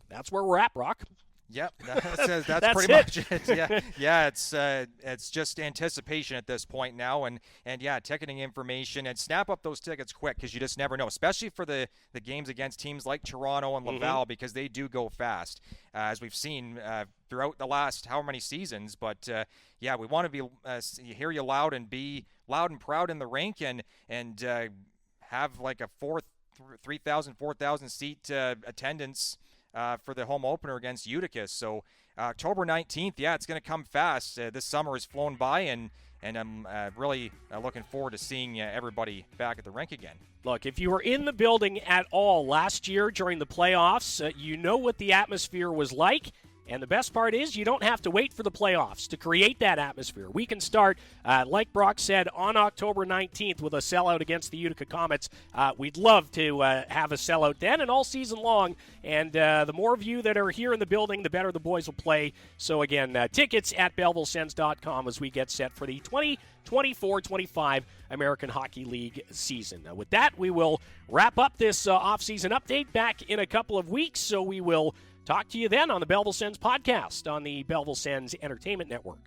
that's where we're at, Brock. Yep, that's pretty much it. Yeah, it's just anticipation at this point now, and yeah, ticketing information, and snap up those tickets quick because you just never know, especially for the games against teams like Toronto and Laval, because they do go fast, as we've seen throughout the last how many seasons. But yeah, we want to be hear you loud and be loud and proud in the rink, and have like a 3,000, 4,000 seat attendance for the home opener against Utica. So October 19th, yeah, it's going to come fast. This summer has flown by, and I'm really looking forward to seeing everybody back at the rink again. Look, if you were in the building at all last year during the playoffs, you know what the atmosphere was like. And the best part is you don't have to wait for the playoffs to create that atmosphere. We can start, like Brock said, on October 19th with a sellout against the Utica Comets. We'd love to have a sellout then and all season long. And the more of you that are here in the building, the better the boys will play. So, again, tickets at BellevilleSens.com as we get set for the 2024-25 American Hockey League season. With that, we will wrap up this off-season update back in a couple of weeks. So we will talk to you then on the Belleville Sens podcast on the Belleville Sens Entertainment Network.